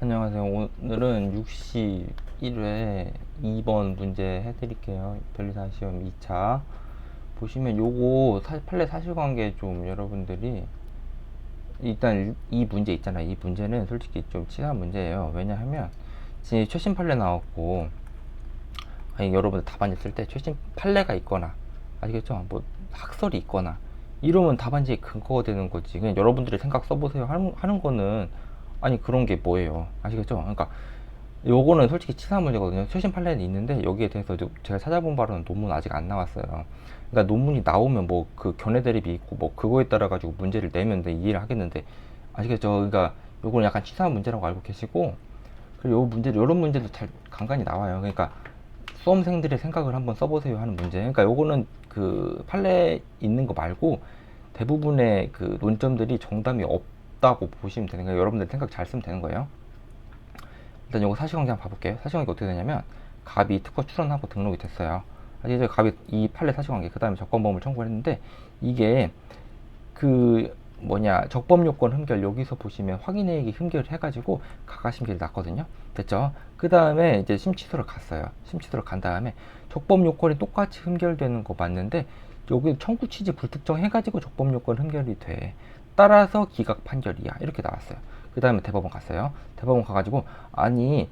안녕하세요. 오늘은 61회 2번 문제 해드릴게요. 변리사 시험 2차. 보시면 요거 판례 사실관계 좀 여러분들이 일단 이 문제 있잖아요. 이 문제는 솔직히 좀 치사한 문제예요. 왜냐하면 지금 최신 판례 나왔고, 아니 여러분들 답안지 쓸 때 최신 판례가 있거나, 아시겠죠? 뭐 학설이 있거나 이러면 답안지에 근거가 되는 거지. 그냥 여러분들의 생각 써보세요 하는 거는, 아니 그런 게 뭐예요? 아시겠죠? 그러니까 요거는 솔직히 치사한 문제거든요. 최신 판례는 있는데 여기에 대해서 제가 찾아본 바로는 논문 아직 안 나왔어요. 그러니까 논문이 나오면 뭐 그 견해 대립이 있고 뭐 그거에 따라 가지고 문제를 내면 이해를 하겠는데, 아시겠죠? 그러니까 요거는 약간 치사한 문제라고 알고 계시고, 그리고 요 문제도 이런 문제도 잘 간간히 나와요. 그러니까 수험생들의 생각을 한번 써보세요 하는 문제. 그러니까 요거는 그 판례 있는 거 말고 대부분의 그 논점들이 정답이 없다고 보시면 되는 거예요. 여러분들 생각 잘 쓰면 되는 거예요. 일단 요거 사실관계 한번 봐볼게요. 사실관계 어떻게 되냐면, 갑이 특허 출원하고 등록이 됐어요. 이제 갑이 이 판례 사실관계, 그 다음에 적법범을 청구를 했는데, 이게 그 뭐냐 적법 요건 흠결, 여기서 보시면 확인해액이 흠결을 해가지고 가가심결이 났거든요. 됐죠? 그 다음에 이제 심취소를 갔어요. 심취소를 간 다음에 적법 요건이 똑같이 흠결되는 거 맞는데, 여기 청구 취지 불특정 해가지고 적법 요건 흠결이 돼. 따라서 기각 판결이야, 이렇게 나왔어요. 그 다음에 대법원 갔어요. 대법원 가가지고, 아니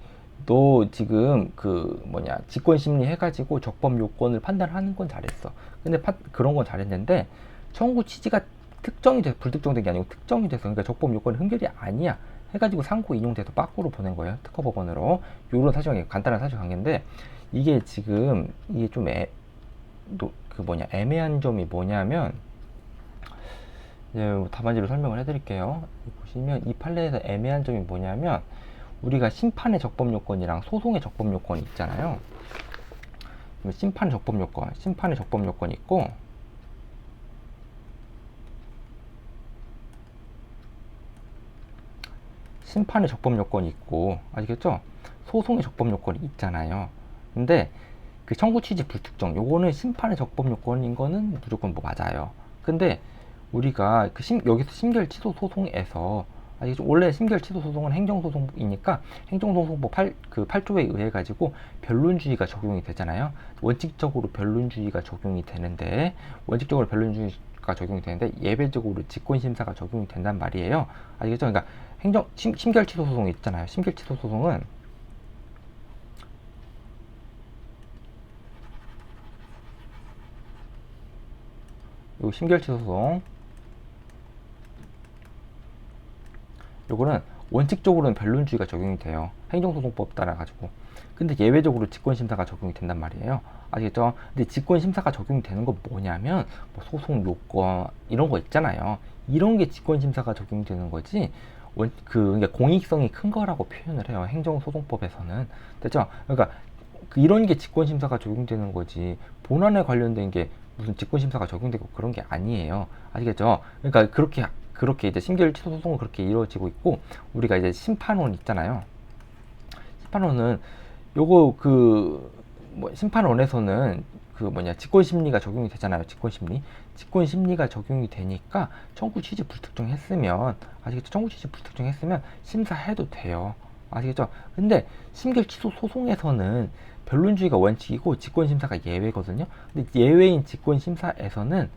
너 지금 그 뭐냐 직권심리 해가지고 적법 요건을 판단하는 건 잘했어. 근데 그런 건 잘했는데 청구 취지가 특정이 돼서 불특정된 게 아니고 특정이 돼서, 그러니까 적법 요건 흠결이 아니야 해가지고 상고 인용돼서 빠꾸로 보낸 거예요. 특허법원으로. 요런 사실관계, 간단한 사실관계인데, 이게 지금 이게 좀 애매한 점이 뭐냐면, 이제 답안지로 설명을 해드릴게요. 보시면 이 판례에서 애매한 점이 뭐냐면, 우리가 심판의 적법 요건이랑 소송의 적법 요건이 있잖아요. 심판의 적법 요건이 있고, 심판의 적법 요건이 있고, 아시겠죠? 소송의 적법 요건이 있잖아요. 근데 그 청구 취지 불특정, 요거는 심판의 적법 요건인 거는 무조건 뭐 맞아요. 근데 우리가 여기서 심결 취소 소송에서, 아시겠죠? 원래 심결 취소 소송은 행정소송이니까 행정소송법 8조에 의해 가지고 변론주의가 적용이 되잖아요. 원칙적으로 변론주의가 적용이 되는데, 예외적으로 직권심사가 적용이 된단 말이에요. 아시겠죠? 그러니까 심결 취소 소송 있잖아요. 심결 취소 소송은 요 심결 취소 소송, 요거는 원칙적으로는 변론주의가 적용이 돼요. 행정소송법 따라 가지고. 근데 예외적으로 직권심사가 적용이 된단 말이에요. 아시겠죠? 근데 직권심사가 적용이 되는 건 뭐냐면, 뭐 소송 요건 이런 거 있잖아요. 이런 게 직권심사가 적용이 되는 거지. 그러니까 공익성이 큰 거라고 표현을 해요. 행정소송법에서는. 됐죠? 그러니까 이런 게 직권심사가 적용되는 거지, 본안에 관련된 게 무슨 직권심사가 적용되고 그런 게 아니에요. 아시겠죠? 그러니까 그렇게 이제 심결 취소 소송은 그렇게 이루어지고 있고, 우리가 이제 심판원 있잖아요. 심판원은 요거 심판원에서는 직권심리가 적용이 되잖아요. 직권심리가 적용이 되니까 청구 취지 불특정했으면, 아시겠죠? 청구 취지 불특정했으면 심사해도 돼요. 아시겠죠? 근데 심결 취소 소송에서는 변론주의가 원칙이고 직권심사가 예외거든요. 근데 예외인 직권심사에서는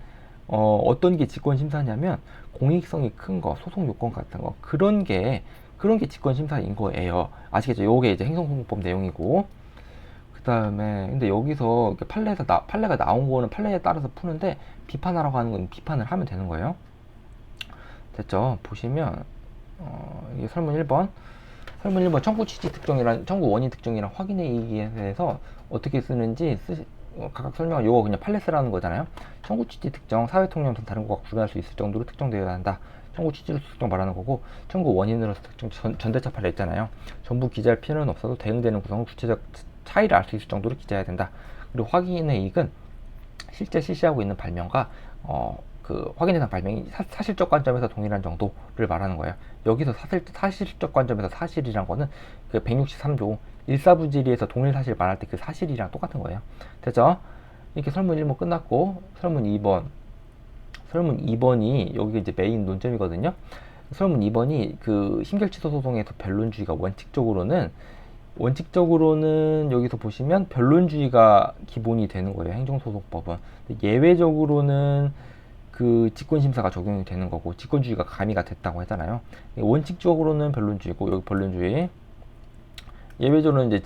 어떤 게 직권심사냐면, 공익성이 큰 거, 소송 요건 같은 거, 그런 게 직권심사인 거예요. 아시겠죠? 요게 이제 행정소송법 내용이고, 그 다음에 근데 여기서 판례가 나온 거는 판례에 따라서 푸는데, 비판하라고 하는 건 비판을 하면 되는 거예요. 됐죠? 보시면 이게 설문 1번 청구 취지 특정이랑 청구 원인 특정이랑 확인의 이익에 대해서 어떻게 쓰는지 각각 설명을, 요거 그냥 판례 쓰라는 거잖아요. 청구 취지 특정, 사회 통념상 다른 것과 구분할 수 있을 정도로 특정되어야 한다. 청구 취지로서 특정 말하는 거고, 청구 원인으로서 특정, 전대차 판례 있잖아요. 전부 기재할 필요는 없어도 대응되는 구성은 구체적 차이를 알 수 있을 정도로 기재해야 된다. 그리고 확인의 이익은 실제 실시하고 있는 발명과 확인 대상 발명이 사실적 관점에서 동일한 정도를 말하는 거예요. 여기서 사실적 관점에서 사실이란 거는 그 163조 일사부지리에서 동일 사실 말할 때 그 사실이랑 똑같은 거예요. 됐죠? 이렇게 설문 1번 끝났고, 설문 2번이 여기 이제 메인 논점이거든요. 소설문 2번이 그 심결취소 소송에서 변론주의가 원칙적으로는 여기서 보시면 변론주의가 기본이 되는 거예요. 행정소송법은. 예외적으로는 그 직권심사가 적용이 되는 거고 직권주의가 가미가 됐다고 했잖아요. 원칙적으로는 변론주의고 여기 변론주의, 예외적으로는 이제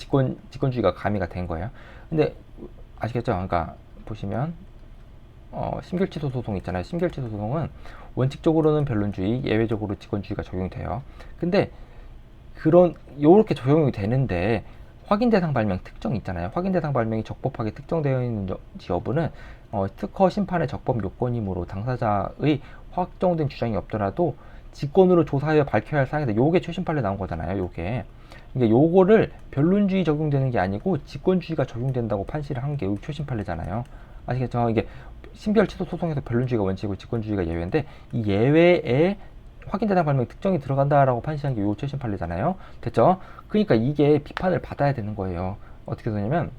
직권주의가 가미가 된 거예요. 근데 아시겠죠? 그러니까 보시면 심결취소 소송 있잖아요. 심결취소 소송은 원칙적으로는 변론주의, 예외적으로 직권주의가 적용돼요. 근데 요렇게 적용이 되는데 확인 대상 발명 특정 있잖아요. 확인 대상 발명이 적법하게 특정되어 있는지 여부는 특허 심판의 적법 요건이므로 당사자의 확정된 주장이 없더라도 직권으로 조사하여 밝혀야 할 사항이다. 요게 최신 판례 나온 거잖아요. 요게. 그러니까 요거를 변론주의 적용되는 게 아니고 직권주의가 적용된다고 판시를 한 게 여기 최신 판례잖아요. 아시겠죠? 이게 심결취소 소송에서 변론주의가 원칙이고 직권주의가 예외인데 이 예외에 확인 대상 발명 특정이 들어간다라고 판시한 게 요 최신 판례잖아요. 됐죠? 그러니까 이게 비판을 받아야 되는 거예요. 어떻게 되냐면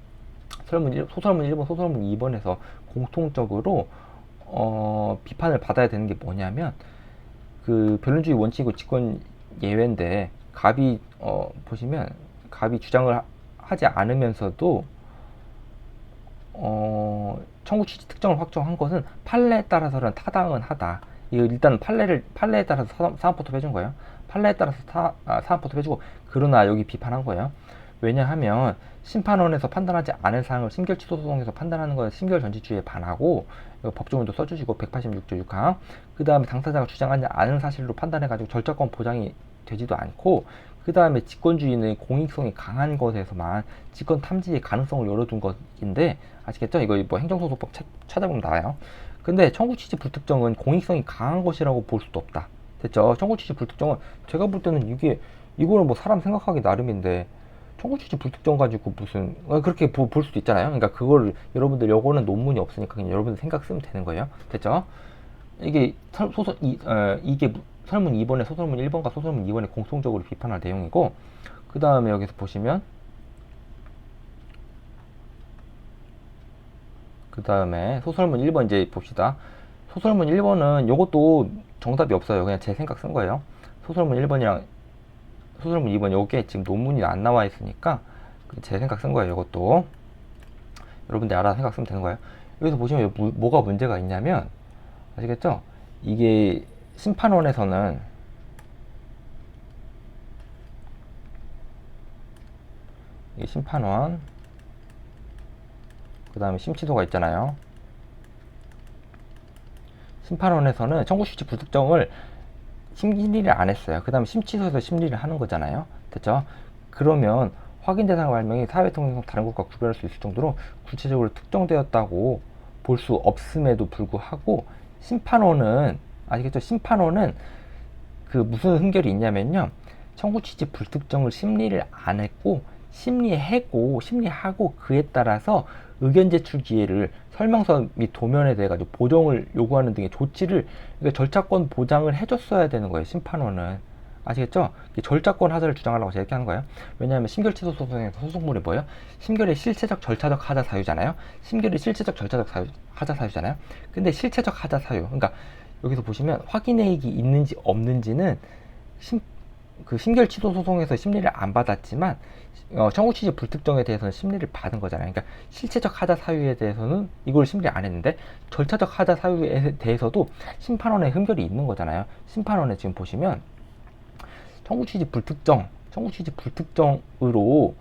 소설문 1번, 소설문 2번에서 공통적으로 비판을 받아야 되는 게 뭐냐면 그 변론주의 원칙이고 직권 예외인데 갑이 보시면 갑이 주장을 하지 않으면서도 청구 취지 특정을 확정한 것은 판례에 따라서는 타당은 하다. 이거 일단 판례에 따라서 사안포토 해준 거예요. 판례에 따라서 사안포토 해주고, 그러나 여기 비판한 거예요. 왜냐하면 심판원에서 판단하지 않은 사항을 심결취소 소송에서 판단하는 것은 심결전지주의에 반하고, 법조문도 써주시고 186조 6항, 그 다음에 당사자가 주장하지 않은 사실로 판단해가지고 절차권 보장이 되지도 않고, 그 다음에 직권주의는 공익성이 강한 것에서만 직권 탐지의 가능성을 열어둔 것인데, 아시겠죠? 이거 뭐 행정소송법 찾아보면 나와요. 근데 청구 취지 불특정은 공익성이 강한 것이라고 볼 수도 없다. 됐죠? 청구 취지 불특정은 제가 볼 때는 이거는 뭐 사람 생각하기 나름인데 청구 취지 불특정 가지고 무슨 그렇게 볼 수도 있잖아요. 그러니까 그거를 여러분들 요거는 논문이 없으니까 그냥 여러분들 생각 쓰면 되는 거예요. 됐죠? 이게 이게 설문 2번에 소설문 1번과 소설문 2번에 공통적으로 비판할 내용이고, 그 다음에 여기서 보시면 그 다음에 소설문 1번 이제 봅시다. 소설문 1번은 요것도 정답이 없어요. 그냥 제 생각 쓴 거예요. 소설문 1번이랑 소설문 2번 요게 지금 논문이 안 나와 있으니까 제 생각 쓴 거예요. 요것도 여러분들 알아서 생각 쓰면 되는 거예요. 여기서 보시면 뭐가 문제가 있냐면, 아시겠죠? 이게 심판원에서는 이게 심판원, 그 다음에 심치소가 있잖아요. 심판원에서는 청구취지 불특정을 심리를 안 했어요. 그 다음에 심치소에서 심리를 하는 거잖아요. 됐죠? 그러면 확인 대상 발명이 사회 통행성 다른 것과 구별할 수 있을 정도로 구체적으로 특정되었다고 볼 수 없음에도 불구하고 심판원은, 아시겠죠? 심판원은 그 무슨 흠결이 있냐면요, 청구 취지 불특정을 심리를 안 했고 심리하고 그에 따라서 의견 제출 기회를 설명서 및 도면에 대해 가지고 보정을 요구하는 등의 조치를, 그러니까 절차권 보장을 해줬어야 되는 거예요. 심판원은. 아시겠죠? 절차권 하자를 주장하려고 제가 이렇게 하는 거예요. 왜냐하면 심결취소 소송에서 소송물이 뭐예요? 심결의 실체적 절차적 하자 사유잖아요. 심결의 실체적 절차적 하자 사유잖아요. 근데 실체적 하자 사유, 그러니까 여기서 보시면 확인해익이 있는지 없는지는 심결 취소 소송에서 심리를 안 받았지만 청구 취지 불특정에 대해서는 심리를 받은 거잖아요. 그러니까 실체적 하자 사유에 대해서는 이걸 심리 안 했는데 절차적 하자 사유에 대해서도 심판원의 흠결이 있는 거잖아요. 심판원에 지금 보시면 청구 취지 불특정으로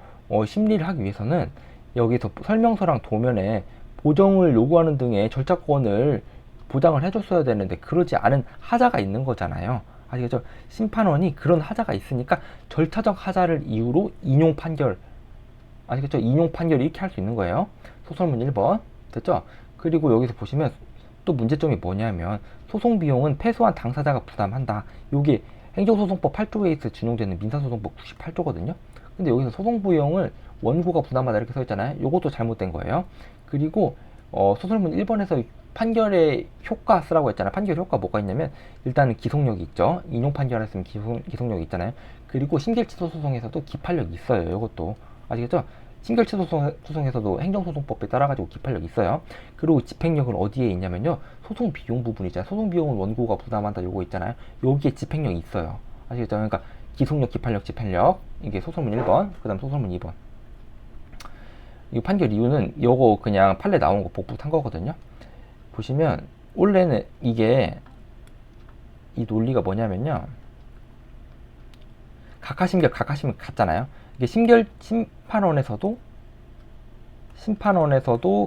심리를 하기 위해서는 여기서 설명서랑 도면에 보정을 요구하는 등의 절차권을 보장을 해줬어야 되는데 그러지 않은 하자가 있는 거잖아요. 아시겠죠? 심판원이 그런 하자가 있으니까 절차적 하자를 이유로 인용 판결, 아시겠죠? 인용 판결 이렇게 할 수 있는 거예요. 소설문 1번. 됐죠? 그리고 여기서 보시면 또 문제점이 뭐냐면 소송 비용은 패소한 당사자가 부담한다. 요게 행정소송법 8조에 준용되는 민사소송법 98조거든요. 근데 여기서 소송 비용을 원고가 부담하다 이렇게 써 있잖아요. 요것도 잘못된 거예요. 그리고 소설문 1번에서 판결의 효과 쓰라고 했잖아요. 판결 효과 뭐가 있냐면 일단은 기속력이 있죠. 인용 판결했으면 기속력이 있잖아요. 그리고 심결취소 소송에서도 기판력이 있어요. 이것도 아시겠죠? 신결치 소송에서도 행정소송법에 따라가지고 기판력이 있어요. 그리고 집행력은 어디에 있냐면요, 소송 비용 부분이잖아요. 소송 비용은 원고가 부담한다 요거 있잖아요. 여기에 집행력이 있어요. 아시겠죠? 그러니까 기속력, 기판력, 집행력, 이게 소설문 1번, 그 다음 소설문 2번. 이 판결 이유는 요거 그냥 판례 나온 거 복붙한 거거든요. 보시면 원래는 이게 이 논리가 뭐냐면요, 각하심결 같잖아요. 이게 심판원에서도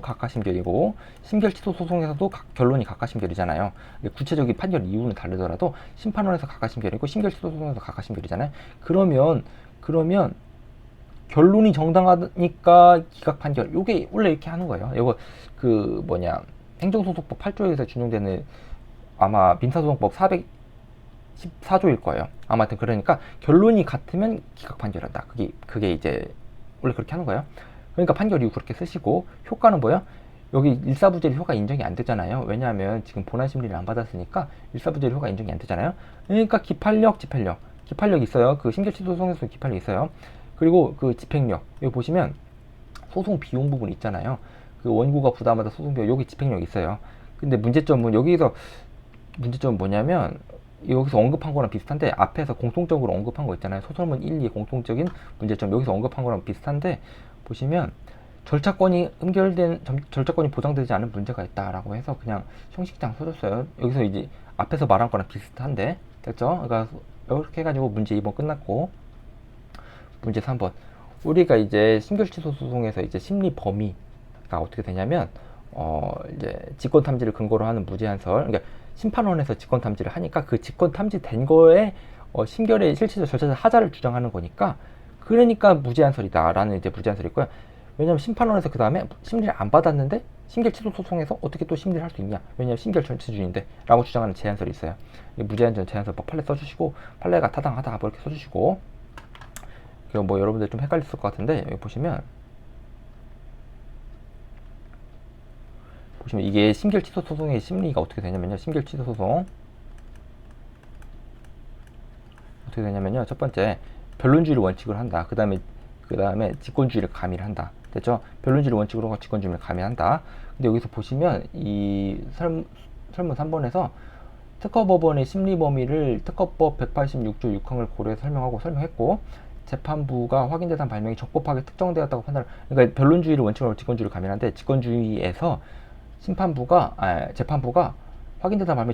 각하심결이고, 심결치도 소송에서도 결론이 각하심결이잖아요. 구체적인 판결 이유는 다르더라도 심판원에서 각하심결이고 심결치도 소송에서 각하심결이잖아요. 그러면 결론이 정당하니까 기각 판결. 요게 원래 이렇게 하는 거예요. 이거 그 뭐냐, 행정소송법 8조에서 준용되는 아마 민사소송법 414조일 거예요. 아무튼 그러니까 결론이 같으면 기각 판결한다. 그게 이제 원래 그렇게 하는 거예요. 그러니까 판결 이후 그렇게 쓰시고, 효과는 뭐예요? 여기 일사부재리 효과 인정이 안 되잖아요. 왜냐하면 지금 본안 심리를 안 받았으니까 일사부재리 효과 인정이 안 되잖아요. 그러니까 기판력, 기판력 있어요. 그 심결치 소송에서 기판력 있어요. 그리고 그 집행력, 여기 보시면 소송 비용 부분 있잖아요. 그 원고가 부담하다 소송 비용, 여기 집행력 있어요. 근데 문제점은 뭐냐면, 여기서 언급한 거랑 비슷한데, 앞에서 공통적으로 언급한 거 있잖아요. 소설문 1, 2의 공통적인 문제점, 여기서 언급한 거랑 비슷한데, 보시면 절차권이 보장되지 않은 문제가 있다라고 해서 그냥 형식상 써줬어요. 여기서 이제 앞에서 말한 거랑 비슷한데, 됐죠? 그러니까 이렇게 해가지고 문제 2번 끝났고, 문제 3번. 우리가 이제 심결치소 소송에서 이제 심리 범위가 어떻게 되냐면, 이제 직권 탐지를 근거로 하는 무제한설, 그러니까 심판원에서 직권 탐지를 하니까 그 직권 탐지된 거에 심결의 실체적 절차적 하자를 주장하는 거니까, 그러니까 무제한설이다라는 이제 무제한설이 있고요. 왜냐면 심판원에서 그 다음에 심리를 안 받았는데 심결 취소 소송에서 어떻게 또 심리를 할 수 있냐, 왜냐면 심결 전체주의인데 라고 주장하는 제한설이 있어요. 무제한전 제한설법 판례 써주시고, 판례가 타당하다 뭐 이렇게 써주시고, 이거 뭐 여러분들 좀 헷갈렸을 것 같은데, 여기 보시면 이게 심결 취소 소송의 심리가 어떻게 되냐면요, 심결 취소 소송 어떻게 되냐면요, 첫 번째 변론주의를 원칙으로 한다. 그 다음에 직권주의를 가미를 한다. 됐죠? 변론주의를 원칙으로 하고 직권주의를 가미한다. 근데 여기서 보시면 이 설문 3번에서 특허법원의 심리 범위를 특허법 186조 6항을 고려해서 설명했고, 재판부가 확인 대상 발명이 적법하게 특정되었다고 판단. 그러니까 변론주의를 원칙으로 하고 직권주의를 가미하는데, 직권주의에서 재판부가 확인 대상 발명이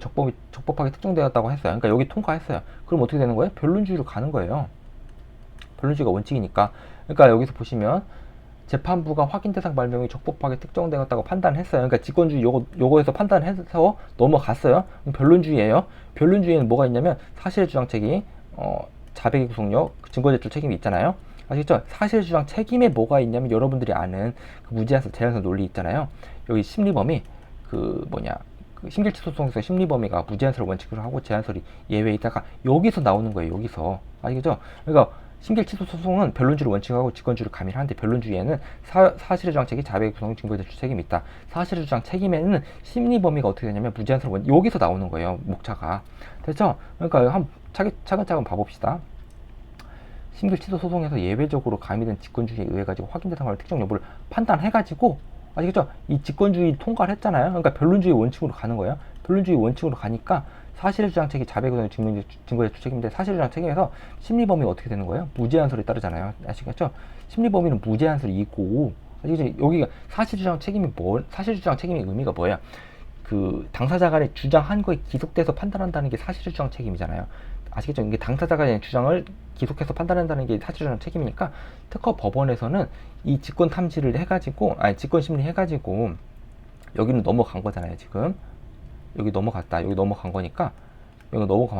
적법하게 특정되었다고 했어요. 그러니까 여기 통과했어요. 그럼 어떻게 되는 거예요? 변론주의로 가는 거예요. 변론주의가 원칙이니까. 그러니까 여기서 보시면 재판부가 확인 대상 발명이 적법하게 특정되었다고 판단했어요. 그러니까 직권주의 요거에서 판단해서 넘어갔어요. 변론주의예요. 변론주의에는 뭐가 있냐면 사실의 주장 책임, 자백의 구속력, 증거 제출 책임이 있잖아요. 아시겠죠? 사실의 주장 책임에 뭐가 있냐면 여러분들이 아는 그 무제한설, 제한설 논리 있잖아요. 여기 심리범위 그 심결치 소송에서 심리범위가 무제한설을 원칙으로 하고 제한설이 예외이다가 여기서 나오는 거예요. 여기서. 아시겠죠? 그러니까 심결치소 소송은 변론주의를 원칙하고 직권주의를 가미를 하는데, 변론주의에는 사실의 주장 책임, 자백의 구성, 증거의 제출 책임이 있다. 사실의 주장 책임에는 심리 범위가 어떻게 되냐면 무제한설 여기서 나오는 거예요. 목차가. 됐죠? 그러니까 한번 차근차근 봐봅시다. 심결치소 소송에서 예외적으로 가미된 직권주의에 의해 가지고 확인 대상의 특정 여부를 판단해가지고, 아시겠죠? 이 직권주의 통과를 했잖아요. 그러니까 변론주의 원칙으로 가는 거예요. 변론주의 원칙으로 가니까 사실의 주장 책임, 자백의 구성, 증거의 제출 책임인데, 사실의 주장 책임에서 심리 범위가 어떻게 되는 거예요? 무제한설이 따르잖아요. 아시겠죠? 심리 범위는 무제한설이 있고, 여기가 사실 주장 책임이 의미가 뭐예요? 그 당사자 간의 주장한 거에 기속돼서 판단한다는 게 사실 주장 책임이잖아요. 아시겠죠? 이게 당사자 간의 주장을 기속해서 판단한다는 게 사실 주장 책임이니까, 특허 법원에서는 이 직권 탐지를 해가지고, 직권 심리 해가지고 여기는 넘어간 거잖아요. 지금 여기 넘어간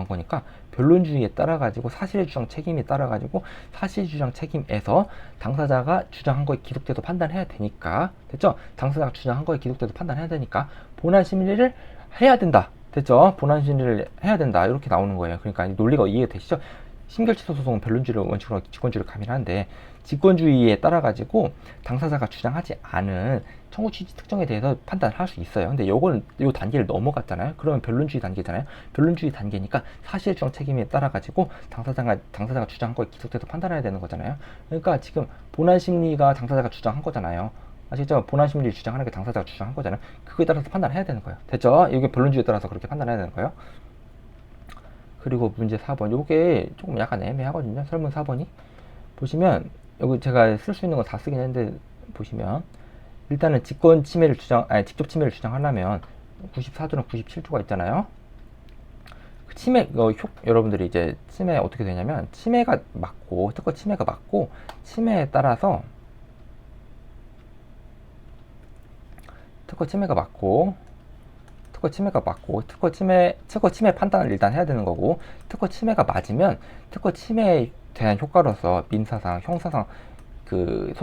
거니까 변론주의에 따라 가지고 사실의 주장 책임에 따라 가지고 사실 주장 책임에서 당사자가 주장한 거에 기속돼서 판단해야 되니까, 됐죠? 당사자가 주장한 거에 기속돼서 판단해야 되니까 본안 심리를 해야 된다. 됐죠? 본안 심리를 해야 된다. 이렇게 나오는 거예요. 그러니까 논리가 이해되시죠? 심결치소 소송은 변론주의를 원칙으로 직권주의를 가미하는데 직권주의에 따라 가지고 당사자가 주장하지 않은 청구 취지 특정에 대해서 판단할 수 있어요. 근데 요거는 요 단계를 넘어갔잖아요. 그러면 변론주의 단계잖아요. 변론주의 단계니까 사실 주장 책임에 따라 가지고 당사자가 주장한 거에 기속돼서 판단해야 되는 거잖아요. 그러니까 지금 본안 심리가 당사자가 주장한 거잖아요. 아시겠죠? 본안 심리를 주장하는 게 당사자가 주장한 거잖아요. 그거에 따라서 판단해야 되는 거예요. 됐죠? 이게 변론주의에 따라서 그렇게 판단해야 되는 거예요. 그리고 문제 4번. 요게 조금 약간 애매하거든요. 설문 4번이. 보시면 여기 제가 쓸 수 있는 거 다 쓰긴 했는데 보시면 일단은 직권 침해를 직접 침해를 주장하려면 94조랑 97조가 있잖아요. 그 침해 여러분들이 이제 침해 어떻게 되냐면 침해가 맞고 특허 침해가 맞고 침해에 따라서 특허 침해가 맞고 특허 침해 판단을 일단 해야 되는 거고 특허 침해가 맞으면 특허 침해에 대한 효과로서 민사상, 형사상 그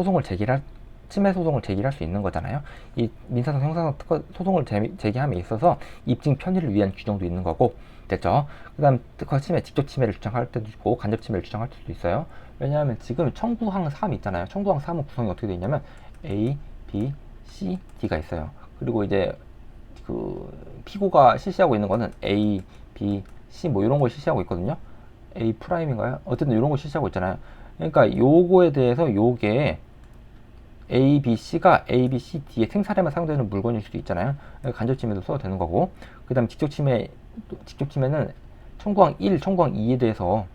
침해 소송을 제기할 수 있는 거잖아요. 이 민사상, 형사상 특허 소송을 제기함에 있어서 입증 편의를 위한 규정도 있는 거고 됐죠? 그다음 특허 침해, 직접 침해를 주장할 때도 있고 간접 침해를 주장할 때도 있어요. 왜냐하면 지금 청구항 3 있잖아요. 청구항 3은 구성이 어떻게 되어 있냐면 A, B, C, D가 있어요. 그리고 이제 그 피고가 실시하고 있는 거는 A, B, C 뭐 이런 걸 실시하고 있거든요. A 프라임인가요? 어쨌든 이런 걸 실시하고 있잖아요. 그러니까 요거에 대해서 요게 A, B, C가 A, B, C, D의 생산에만 사용되는 물건일 수도 있잖아요. 간접 침해도 써도 되는 거고. 그다음 직접 침해는 청구항 1, 청구항 2에 대해서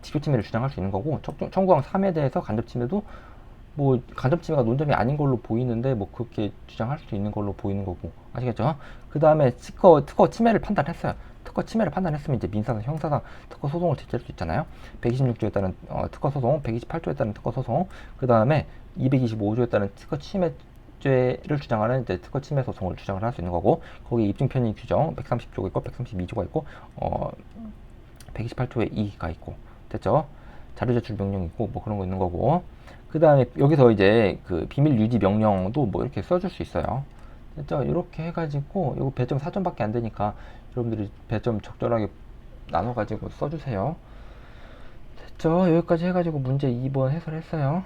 직접 침해를 주장할 수 있는 거고, 청구항 3에 대해서 간접 침해도 뭐 간접 침해가 논점이 아닌 걸로 보이는데 뭐 그렇게 주장할 수도 있는 걸로 보이는 거고. 아시겠죠? 그 다음에 특허 침해를 판단했어요. 특허 침해를 판단했으면 이제 민사상, 형사상 특허 소송을 제기할 수 있잖아요. 126조에 따른 특허 소송, 128조에 따른 특허 소송, 그 다음에 225조에 따른 특허 침해죄를 주장하는 이제 특허 침해 소송을 주장을 할 수 있는 거고, 거기 입증 편의 규정 130조가 있고 132조가 있고 128조에 2가 있고. 됐죠? 자료 제출 명령이 있고 뭐 그런 거 있는 거고. 그 다음에 여기서 이제 그 비밀 유지 명령도 뭐 이렇게 써줄 수 있어요. 됐죠? 이렇게 해가지고 이거 배점 4점밖에 안 되니까 여러분들이 배점 적절하게 나눠가지고 써주세요. 됐죠? 여기까지 해가지고 문제 2번 해설했어요.